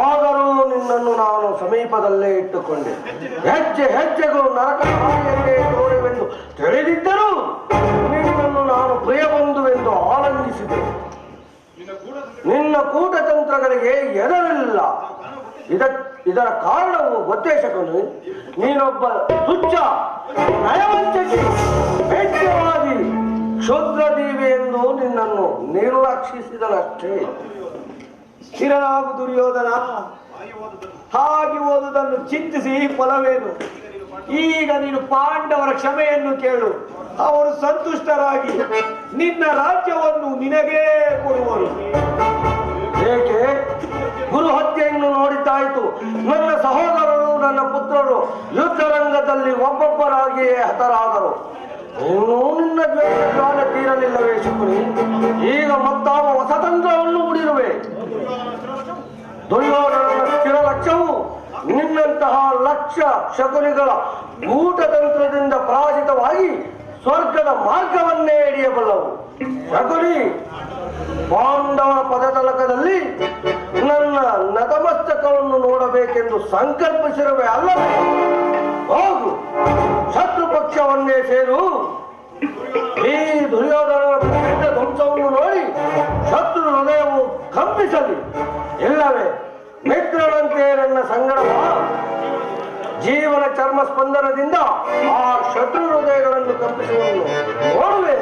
ಆದರೂ ನಿನ್ನನ್ನು ನಾನು ಸಮೀಪದಲ್ಲೇ ಇಟ್ಟುಕೊಂಡೆ. ಹೆಜ್ಜೆ ಹೆಜ್ಜೆಗೂ ನರಕ ಹಾದಿಯಲ್ಲೇ ತೋರುವೆಂದು ತಿಳಿದಿದ್ದರೂ ನಿನ್ನನ್ನು ನಾನು ಪ್ರಿಯ ಬಂಧುವೆಂದು ಆನಂದಿಸಿದೆ. ನಿನ್ನ ಕೂಟತಂತ್ರಗಳಿಗೆ ಎದರಲಿಲ್ಲ. ಇದರ ಕಾರಣವು ಗೊತ್ತೇಶಕನು. ನೀನೊಬ್ಬ ತುಚ್ಛ, ನಯವಂಚಕಿ, ವೇದ್ಯವಾದಿ, ಕ್ಷುದ್ರದೀವಿ ಎಂದು ನಿನ್ನನ್ನು ನಿರ್ಲಕ್ಷಿಸಿದನಷ್ಟೇ. ಸ್ಥಿರನಾಗು ದುರ್ಯೋಧನ. ಹಾಗೆ ಓದುವುದನ್ನು ಚಿಂತಿಸಿ ಫಲವೇನು? ಈಗ ನೀನು ಪಾಂಡವರ ಕ್ಷಮೆಯನ್ನು ಕೇಳು. ಅವರು ಸಂತುಷ್ಟರಾಗಿ ನಿನ್ನ ರಾಜ್ಯವನ್ನು ನಿನಗೇ ಕೊಡುವರು. ಏಕೆ? ಗುರು ಹತ್ಯೆಯನ್ನು ನೋಡಿದ್ದಾಯಿತು. ನನ್ನ ಸಹೋದರರು, ನನ್ನ ಪುತ್ರರು ಯುದ್ಧರಂಗದಲ್ಲಿ ಒಬ್ಬೊಬ್ಬರಾಗಿಯೇ ಹತರಾದರು. ಇನ್ನೂ ನಿನ್ನ ಜ್ವಾಲ ತೀರಲಿಲ್ಲವೇ ಶಕುನಿ? ಈಗ ಮತ್ತಾವ ಹೊಸತಂತ್ರವನ್ನು ಹೂಡಿರುವೆ. ದುರ್ಯೋಧನನ ಸ್ಥಿರ ಲಕ್ಷ್ಯವು ನಿನ್ನಂತಹ ಲಕ್ಷ ಶಕುನಿಗಳ ಗೂಢತಂತ್ರದಿಂದ ಪರಾಜಿತವಾಗಿ ಸ್ವರ್ಗದ ಮಾರ್ಗವನ್ನೇ ಹಿಡಿಯಬಲ್ಲವು. ಶಕುನಿ, ಪಾಂಡವರ ಪದತಲಕದಲ್ಲಿ ನನ್ನ ನತಮಸ್ತಕವನ್ನು ನೋಡಬೇಕೆಂದು ಸಂಕಲ್ಪಿಸಿರುವೆ ಅಲ್ಲವೇ? ಹೋಗು, ಶತ್ರು ಪಕ್ಷವನ್ನೇ ಸೇರು. ಈ ದುರ್ಯೋಧನನ ಪ್ರಸಿದ್ಧ ಧ್ವಂಸವನ್ನು ನೋಡಿ ಶತ್ರು ಹೃದಯವು ಕಂಪಿಸಲಿ. ಇಲ್ಲವೇ ಮಿತ್ರನಂತೆ ನನ್ನ ಸಂಗಡವ ಜೀವನ ಚರ್ಮ ಸ್ಪಂದನದಿಂದ ಆ ಶತ್ರು ಹೃದಯಗಳನ್ನು ಕಂಪಿಸುವುದನ್ನು ನೋಡುವೆ.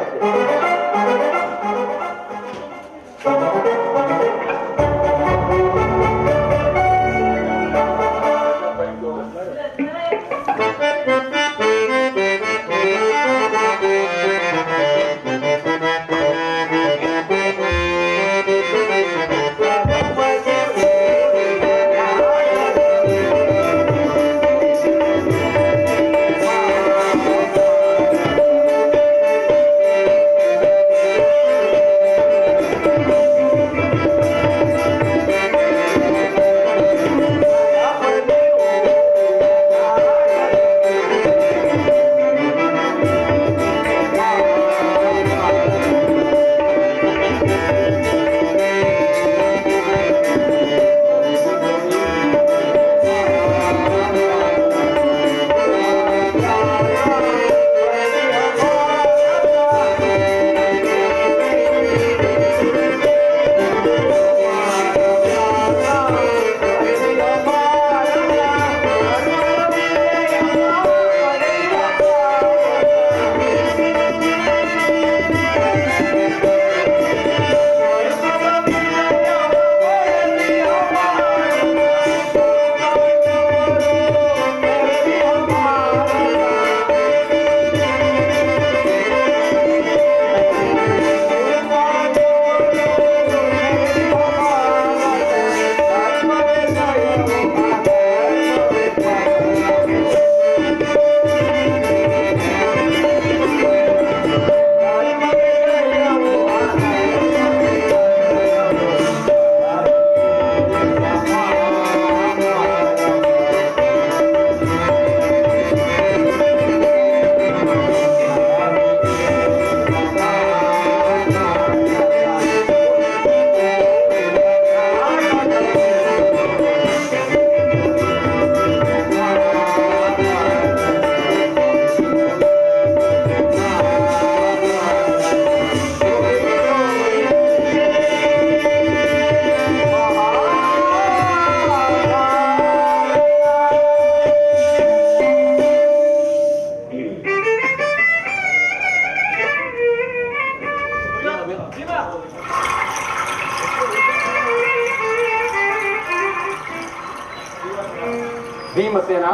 ಭೀಮಸೇನ,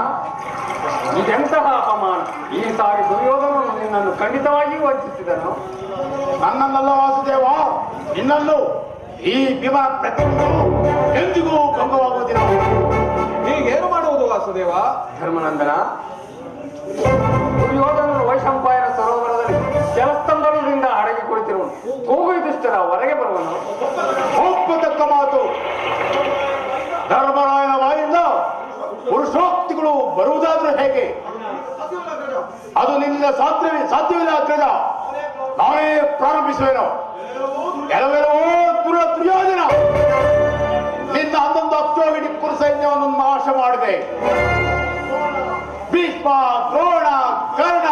ಇದೆಂತಹ ಅಪಮಾನ! ಈ ಸಾರಿ ದುರ್ಯೋಧನನು ನಿನ್ನನ್ನು ಖಂಡಿತವಾಗಿಯೂ ವಂಚಿಸಿದನು. ನನ್ನನ್ನಲ್ಲ ವಾಸುದೇವ, ನಿನ್ನನ್ನು ಈ ಭೀಮ ಪ್ರತಿಯೊಂದು ಎಂದಿಗೂ ಭಂಗವಾಗುವುದಿಲ್ಲ. ಹೀಗೇನು ಮಾಡುವುದು ವಾಸುದೇವ? ಧರ್ಮನಂದನ, ದುರ್ಯೋಧನನು ವೈಶಂಪಾಯನ ಸರೋವರದಲ್ಲಿ ಜಲಸ್ತಂಭದಿಂದ ಅಡಗಿ ಕುಳಿತಿರುವನು. ಕೂಗುತ್ತಿಷ್ಟರ ಹೊರಗೆ ಬರುವನು. ಒಪ್ಪತಕ್ಕ ಮಾತು. ಧರ್ಮರಾಯನ ಬಾಯಿಂದ ಪುರುಷೋಕ್ತಿಗಳು ಬರುವುದಾದ್ರೂ ಹೇಗೆ? ಅದು ನಿನ್ನ ಸಾಧ್ಯವಿಲ್ಲ ಅಗ್ರಜ. ನಾನೇ ಪ್ರಾರಂಭಿಸುವೆನು. ಕೆಲವೆಲ್ಲವೋ ದುರ್ಯೋಧನ ನಿನ್ನ 11 ಅಕ್ಷೋಹಿಣಿ ಕುರು ಸೈನ್ಯವನ್ನು ನಾಶ ಮಾಡಿದೆ. ಭೀಷ್ಮ, ದ್ರೋಣ, ಕರ್ಣ,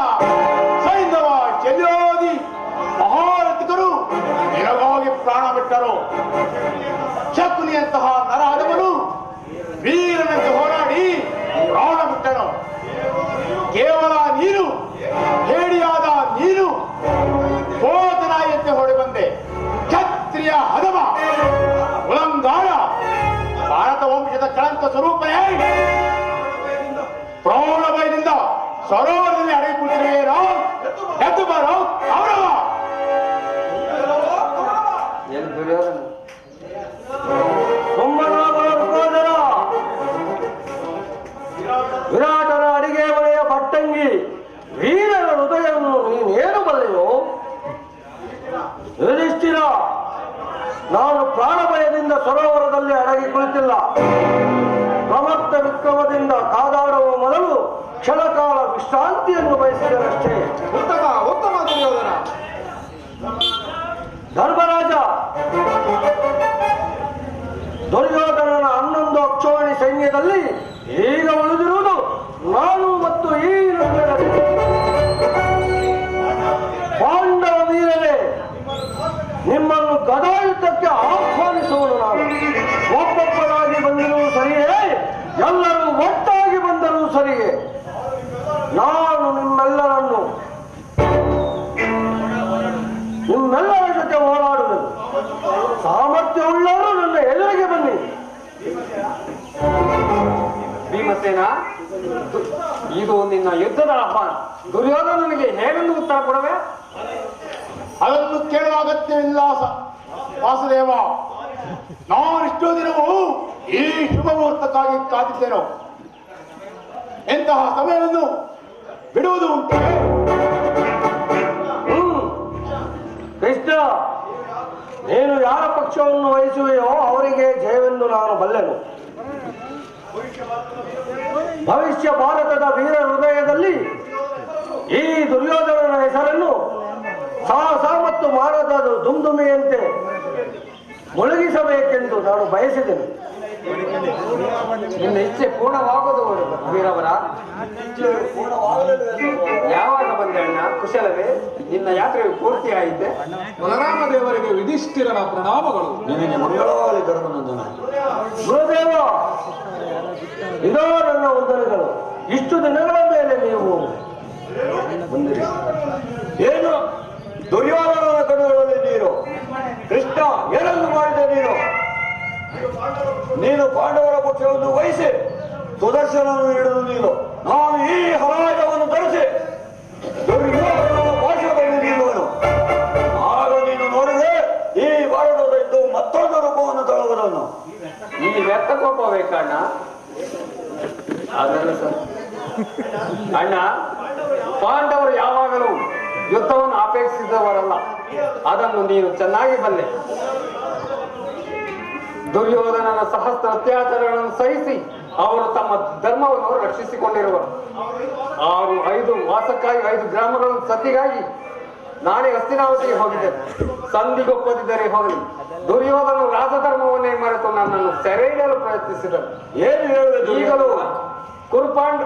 ಸೈಂಧವ, ಶಲ್ಯಾದಿ ಮಹಾರಥಿಕರು ನಿನಗಾಗಿ ಪ್ರಾಣ ಬಿಟ್ಟರು. ಶಕುನಿಯಂತಹ ನರಹದವನು ವೀರನಂತೆ ಹೋರಾಡಿ ಪ್ರಾಣ ಬಿಟ್ಟನು. ಕೇವಲ ನೀನು, ಹೇಡಿಯಾದ ನೀನು ಸೋತನಾಯಿಯಂತೆ ಹೊಡೆ ಬಂದೆ. ಕ್ಷತ್ರಿಯ ಹದಮ ಉಲಂಗಾಳ ಭಾರತ ವಂಶದ ಕಳಂಕ ಸ್ವರೂಪನೇ ಪ್ರಾಣಭಯದಿಂದ ಸರೋವರದಲ್ಲಿ ಅಡಗಿ ಕುಳಿತಿರುವೇನೋ. ಎದ್ದು ಬರೋ ಕೌರವ. ಏನು ದುರ್ಯೋಧನ? ವಿರಾಟನ ಅಡಿಗೆ ಮನೆಯ ಪಟ್ಟಂಗಿ ವೀರನ ಹೃದಯವನ್ನು ನೀನೇನು ಬಲ್ಲೆಯೋ? ಯುಧಿಷ್ಠಿರ, ನಾನು ಪ್ರಾಣ ಭಯದಿಂದ ಸರೋವರದಲ್ಲಿ ಅಡಗಿ ಕುಳಿತಿಲ್ಲ. ಸಮರ್ಥ ವಿಕ್ರಮದಿಂದ ಕಾದಾಡುವ ಮೊದಲು ಕ್ಷಣಕಾಲ ವಿಶ್ರಾಂತಿಯನ್ನು ಬಯಸಿದನಷ್ಟೇ. ಉತ್ತಮ ಉತ್ತಮ ದುರ್ಯೋಧನ. ಧರ್ಮರಾಜ, ದುರ್ಯೋಧನನ 11 ಅಕ್ಷೋಹಿಣಿ ಸೈನ್ಯದಲ್ಲಿ ಈಗ ಉಳಿದಿರುವುದು ನಾನು ಮತ್ತು ಈ ಪಾಂಡವ ವೀರರೇ. ನಿಮ್ಮನ್ನು ಗದಾಯುದ್ಧಕ್ಕೆ ಆಹ್ವಾನಿಸುವುದು ನಾನು. ಒಬ್ಬೊಬ್ಬರಾಗಿ ಬಂದರೂ ಸರಿಯೇ, ಎಲ್ಲರೂ ಒಟ್ಟಾಗಿ ಬಂದರೂ ಸರಿಯೇ. ನಾನು ನಿಮ್ಮೆಲ್ಲರ ಜೊತೆ ಹೋರಾಡುವುದು. ಸಾಮರ್ಥ್ಯವುಳ್ಳವರು ನನ್ನ ಎದುರಿಗೆ ಬನ್ನಿ. ಭೀಮಸೇನ, ಇದು ನಿನ್ನ ಯುದ್ಧದ ಆಹ್ವಾನ. ದುರ್ಯೋಧನನಿಗೆ ಹೇಗೆಂದು ಉತ್ತರ ಕೊಡವೆ? ಅದನ್ನು ಕೇಳುವ ಅಗತ್ಯವಿಲ್ಲ ವಾಸುದೇವ. ನಾನಿಷ್ಟೋ ದಿನವೂ ಈ ಶುಭ ಮುಹೂರ್ತಕ್ಕಾಗಿ ಕಾದಿದ್ದೇನೋ. ಎಂತಹ ಸಮಯವನ್ನು ಬಿಡುವುದು ಉಂಟೆ? ಕೃಷ್ಣ, ನೀನು ಯಾರ ಪಕ್ಷವನ್ನು ವಹಿಸುವೆಯೋ ಅವರಿಗೆ ಜಯವೆಂದು ನಾನು ಬಲ್ಲೆನು. ಭವಿಷ್ಯ ಭಾರತದ ವೀರ ಹೃದಯದಲ್ಲಿ ಈ ದುರ್ಯೋಧನನ ಹೆಸರನ್ನು ಸಾಹಸ ಮತ್ತು ಮಾನದ ದುಮ್ದುಮೆಯಂತೆ ಮುಳುಗಿಸಬೇಕೆಂದು ನಾನು ಬಯಸಿದೆನು. ನಿನ್ನ ಇಚ್ಛೆ ಪೂರ್ಣವಾಗುವುದು ವೀರವರ. ಯಾವಾಗ ಬಂದೆ ಅಣ್ಣ? ಕುಶಲವೇ? ನಿನ್ನ ಯಾತ್ರೆಯು ಪೂರ್ತಿ ಆಯಿತೆ? ಬಲರಾಮ ದೇವರಿಗೆ ಯುಧಿಷ್ಠಿರನ ಪ್ರಣಾಮಗಳು. ನಿನಗೆ ಮಂಗಳವಾಗಲಿ ಧರ್ಮನಂದನ. ಗುರುದೇವ, ಇದೋ ನನ್ನ ವಂದನೆಗಳು. ಇಷ್ಟು ದಿನಗಳ ಮೇಲೆ ನೀವು ಏನು ದುರ್ಯೋಧನನ ಕಣ್ಣುಗಳಲ್ಲಿ ನೀರು? ಕೃಷ್ಣ, ಏನನ್ನು ಮಾಡಿದೆ ನೀನು? ನೀನು ಪಾಂಡವರ ಪಕ್ಷವನ್ನು ವಹಿಸಿ ಸುದರ್ಶನವನ್ನು ಹಿಡಿದು ನೀನು ನಾನು ಈ ಹರಾಜವನ್ನು ಧರಿಸಿ ದುರ್ಯೋಧನನ ಭಾಷೆಯಲ್ಲಿ ನೀಡುವನು. ಆಗ ನೀನು ನೋಡಿದೆ ಈ ಭಾರತದ ಇದ್ದು ಮತ್ತೊಂದು ರೂಪವನ್ನು ತಳುವುದನ್ನು. ಈ ವ್ಯಕ್ತ ಕೋಪಬೇಕಣ್ಣ? ಅದಲ್ಲ ಸರ್ ಅಣ್ಣ, ಪಾಂಡವರು ಯಾವಾಗಲೂ ಯುದ್ಧವನ್ನು ಅಪೇಕ್ಷಿಸಿದವರಲ್ಲ. ಅದನ್ನು ನೀನು ಚೆನ್ನಾಗಿ ಬಲ್ಲೆ. ದುರ್ಯೋಧನನ ಸಹಸ್ರ ಅತ್ಯಾಚಾರಗಳನ್ನು ಸಹಿಸಿ ಅವರು ತಮ್ಮ ಧರ್ಮವನ್ನು ರಕ್ಷಿಸಿಕೊಂಡಿರುವರು. 5 ವಾಸಕ್ಕಾಗಿ 5 ಗ್ರಾಮಗಳನ್ನು ಸದ್ದಿಗಾಗಿ ನಾನೇ ಹಸ್ತಿನಾವತಿಗೆ ಹೋಗಿದ್ದೇನೆ. ಸಂಧಿಗೊಪ್ಪದಿದ್ದರೆ ಹೋಗಲಿ. ದುರ್ಯೋಧನ ರಾಜಧರ್ಮವನ್ನೇ ಮರೆತು ನನ್ನನ್ನು ಸೆರೆ ಹಿಡಿಯಲು ಪ್ರಯತ್ನಿಸಿದರು. ಏನು ಹೇಳುವುದು? ಈಗಲೂ ಕುರುಪಾಂಡ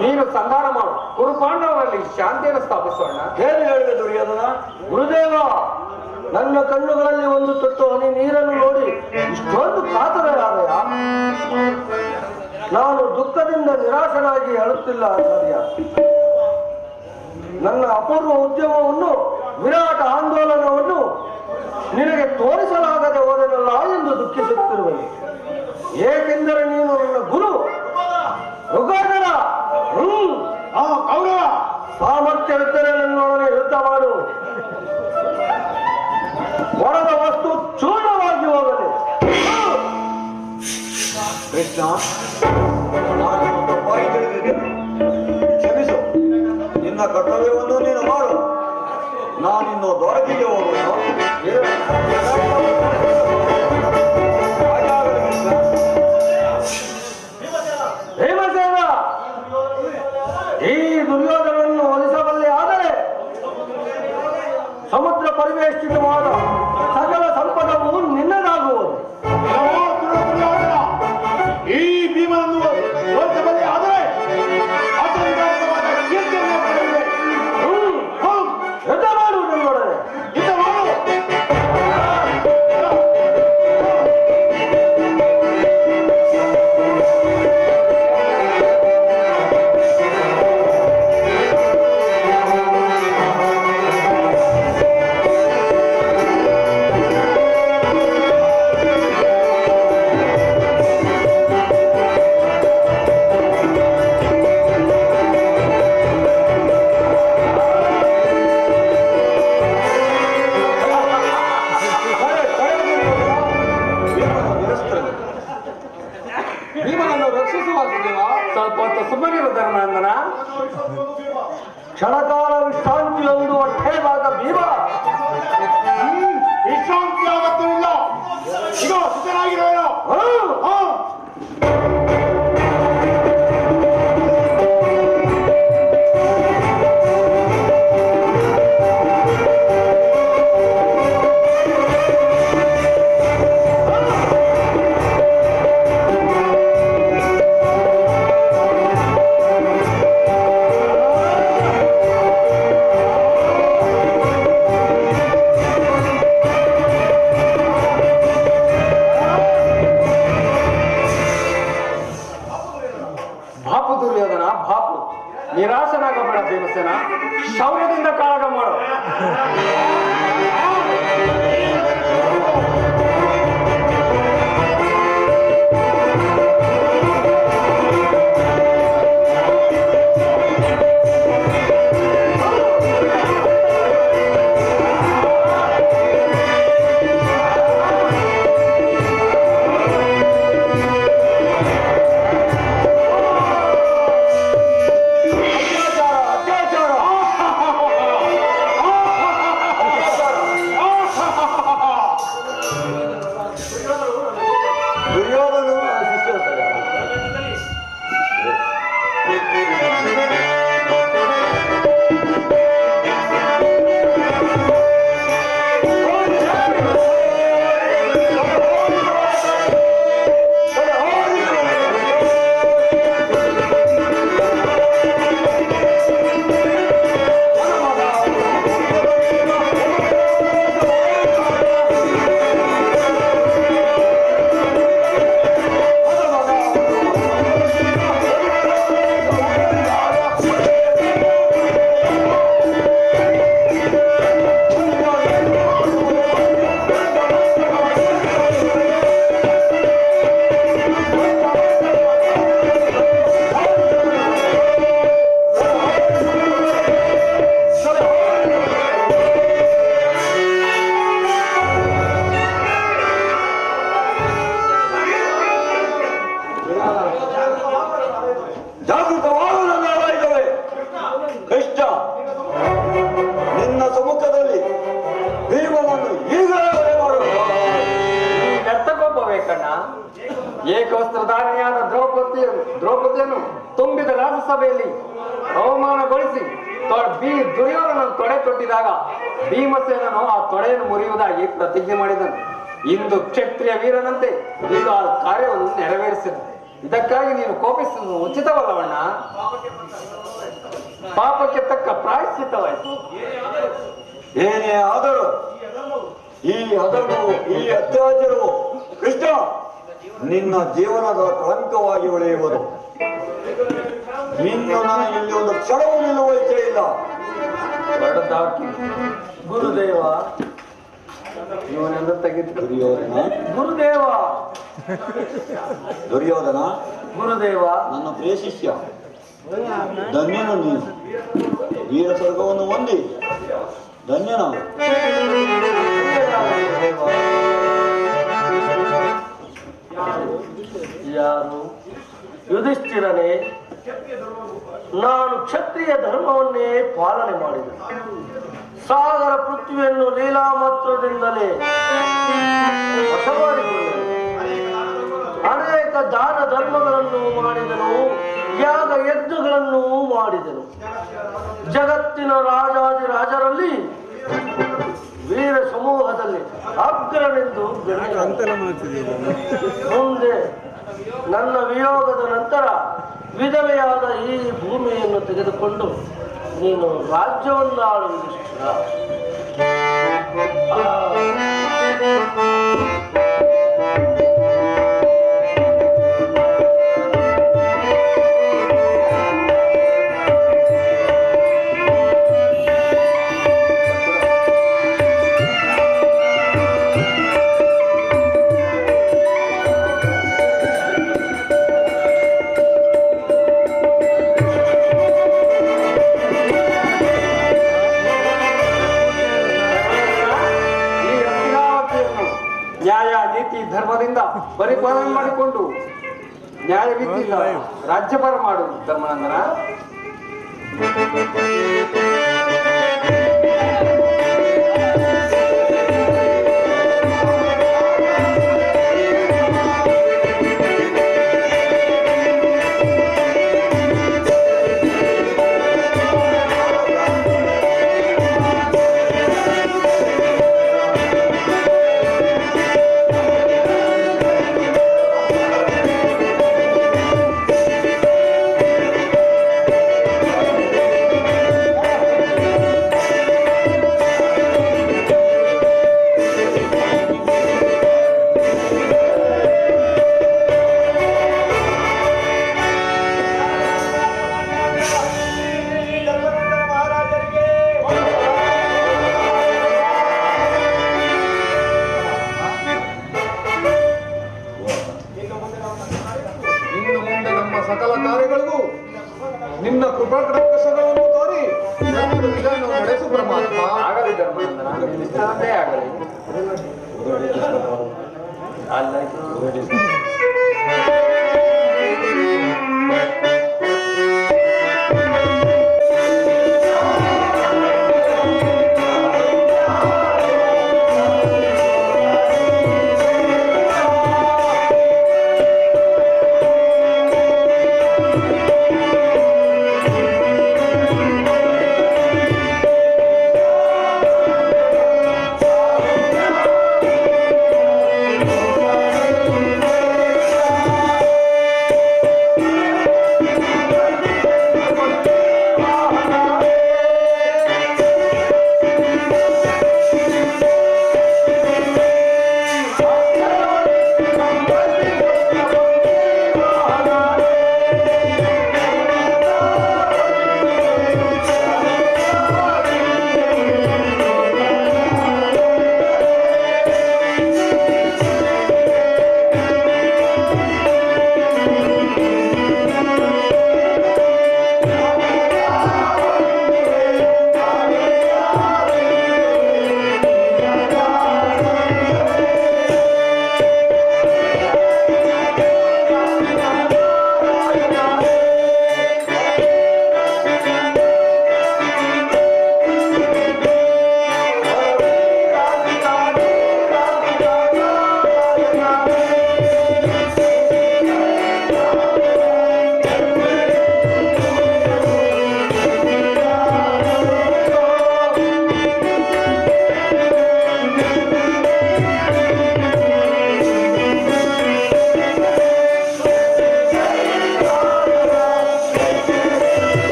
ನೀನು ಸಂಧಾನ ಮಾಡು. ಕುರುಪಾಂಡವರಲ್ಲಿ ಶಾಂತಿಯನ್ನು ಸ್ಥಾಪಿಸೋಣ. ಏನು ಹೇಳಿದೆ ದುರ್ಯೋಧನ? ಗುರುದೇವ, ನನ್ನ ಕಣ್ಣುಗಳಲ್ಲಿ ಒಂದು ತೊಟ್ಟು ಹನಿ ನೀರನ್ನು ನೋಡಿ ಇಷ್ಟೊಂದು ಕಾತರರಾದಯ? ನಾನು ದುಃಖದಿಂದ ನಿರಾಶನಾಗಿ ಅಳುತ್ತಿಲ್ಲ ಆಚಾರ್ಯ. ನನ್ನ ಅಪೂರ್ವ ಉದ್ಯಮವನ್ನು, ವಿರಾಟ ಆಂದೋಲನವನ್ನು ನಿನಗೆ ತೋರಿಸಲಾಗದೆ ಹೋದನಲ್ಲ ಎಂದು ದುಃಖಿಸುತ್ತಿರುವೆ. ಏಕೆಂದರೆ ನೀನು ನನ್ನ ಗುರು ಋಗಾದರ. ಕೌರವ ಸಾಮರ್ಥ್ಯವಿದ್ದರೆ ನನ್ನೊಡನೆ ಯುದ್ಧ ಮಾಡು. ಹೊರದ ವಸ್ತು ಚೂರ್ಣವಾಗಿ ಹೋಗಲಿ. ಕೃಷ್ಣ, ನಾನು ತಪ್ಪಾಗಿ ತಿಳಿದಿದ್ದೇನೆ, ಕ್ಷಮಿಸು. ನಿನ್ನ ಕರ್ತವ್ಯವನ್ನು ನೀನು ಮಾಡು. ನಾನಿನ್ನು ದೊರಕಿಗೆ ಹೋಗುವುದು. ಭೀಮಸೇನ, ಈ ದುರ್ಯೋಧನನ್ನು ಒಲಿಸಬಲ್ಲೆ ಆದರೆ ಸಮುದ್ರ ಪರಿವೇಷ್ಟಿತವಾದ ಸಕಲ ಸಂಪದವು ನಿನ್ನದಾಗುವುದು. ಈ ಭೀಮನನ್ನು ಓದಿಸಬಲ್ಲೆ ಆದರೆ ಅತ್ಯಂತವಾದ ಕೀರ್ತಿಯನ್ನು ಪಡೆಯುವೆ. ಯುದ್ಧ ಮಾಡುವುದನ್ನೊಡನೆ ಯುದ್ಧ ಮಾಡು. ಭೀಮನನ್ನು ರಕ್ಷಿಸು ವಾಸುದೇವ. ಸ್ವಲ್ಪ ಹೊತ್ತು ಸುಮ್ಮನಿರು ಧರ್ಮನಂದನ. ಕ್ಷಣಕಾಲ ವಿಶ್ರಾಂತಿಯೊಂದು ಹೊಟ್ಟೆವಾದ ಭೀಮ ವಿಶ್ರಾಂತಿ ಆಗತ್ತಿಲ್ಲ. ಈಗ ಸಿದ್ಧರಾಗಿರುವೆನು. ಬಾಪು ದುರ್ಯೋಧನ, ಬಾಪು. ನಿರಾಶನಾಗಬೇಡ ಭೀಮಸೇನ, ಶೌರ್ಯದಿಂದ ಕಾಳಗ ಮಾಡು. ದುರ್ಯೋಧನನು ಶಿಷ್ಯರು. ಜಾಗೃತವಾಗುವುದನ್ನಾಗಿದ್ದೇವೆ. ಕೃಷ್ಣ, ನಿನ್ನ ಸಮ್ಮುಖದಲ್ಲಿ ಭೀಮನನ್ನು ಈಗಲೇ ಕೊಲೆ ಮಾಡುವುದು. ವ್ಯರ್ಥಕೋಪಬೇಕಣ್ಣ. ಏಕವಸ್ತ್ರಧಾರಿಣಿಯಾದ ದ್ರೌಪದಿಯನ್ನು ತುಂಬಿದ ರಾಜಸಭೆಯಲ್ಲಿ ಅವಮಾನಗೊಳಿಸಿ ದುರ್ಯೋಧನ ತೊಡೆ ಕೊಟ್ಟಿದಾಗ ಭೀಮಸೇನನು ಆ ತೊಡೆಯನ್ನು ಮುರಿಯುವುದಾಗಿ ಪ್ರತಿಜ್ಞೆ ಮಾಡಿದನು. ಇಂದು ಕ್ಷತ್ರಿಯ ವೀರನಂತೆ ಇಂದು ಆ ಕಾರ್ಯವನ್ನು ನೆರವೇರಿಸಿದ. ಇದಕ್ಕಾಗಿ ನೀನು ಕೋಪಿಸುವುದು ಉಚಿತವಲ್ಲವಣ್ಣ. ಪಾಪಕ್ಕೆ ತಕ್ಕ ಪ್ರಾಯಶ್ಚಿತ್ತವಾಯಿತು. ಏನೇ ಆದರೂ ಈ ಅಧರ್ಮವು, ಈ ಅತ್ಯಾಚಾರವು ಕೃಷ್ಣ ನಿನ್ನ ಜೀವನದ ಕಳಂಕವಾಗಿ ಉಳಿಯುವುದು. ನಿನ್ನ ನನಗೆ ಇಲ್ಲಿ ಒಂದು ಕ್ಷಣವೂ ನಿಲ್ಲುವ ಇಚ್ಛೆ ಇಲ್ಲ. ಗುರುದೇವ ಇವನೆಂದು ತೆಗೆದು ದುರ್ಯೋಧನ, ಗುರುದೇವ ದುರ್ಯೋಧನ, ಗುರುದೇವ, ನನ್ನ ಪ್ರಿಯ ಶಿಷ್ಯ, ಧನ್ಯನು ನೀನು. ವೀರ ಸ್ವರ್ಗವನ್ನು ಹೊಂದಿ ಧನ್ಯನು. ಯಾರು? ಯುಧಿಷ್ಠಿರನೇ, ನಾನು ಕ್ಷತ್ರಿಯ ಧರ್ಮವನ್ನೇ ಪಾಲನೆ ಮಾಡಿದೆ. ಸಾಗರ ಪೃಥ್ವಿಯನ್ನು ಲೀಲಾ ಮಾತ್ರದಿಂದಲೇ ವಶ ಮಾಡಿಕೊಂಡೆ. ಅನೇಕ ದಾನ ಧರ್ಮಗಳನ್ನು ಮಾಡಿದನು, ಯಾಗ ಯಜ್ಞಗಳನ್ನು ಮಾಡಿದನು. ಜಗತ್ತಿನ ರಾಜಾದಿ ರಾಜರಲ್ಲಿ ವೀರ ಸಮೂಹದಲ್ಲಿ ಅಗ್ರನೆಂದು ಮುಂದೆ ನನ್ನ ವಿಯೋಗದ ನಂತರ ವಿಧವೆಯಾದ ಈ ಭೂಮಿಯನ್ನು ತೆಗೆದುಕೊಂಡು ನೀನು ರಾಜ್ಯವನ್ನು ಆಳುವುದಿಷ್ಟ. ನ್ಯಾಯ ನೀತಿ ಧರ್ಮದಿಂದ ಪರಿಪಾಲನೆ ಮಾಡಿಕೊಂಡು ನ್ಯಾಯವಿದ್ದಿಲ್ಲ ರಾಜ್ಯಭಾರ ಮಾಡುವುದು ಧರ್ಮನಂದನ. ಸಕಲ ಕಾರ್ಯಗಳಿಗೂ ನಿನ್ನ ಕೃಪಾಕಟಾಕ್ಷಗಳನ್ನು ತೋರಿ ಧರ್ಮದ ವಿಧಾನವನ್ನು ನಡೆಸು ಪರಮಾತ್ಮ. ಆಗಲಿ ಧರ್ಮನಂದನ, ನಿನ್ನಿಷ್ಟದಂತೆ ಆಗಲಿ. ಅಲ್ಲ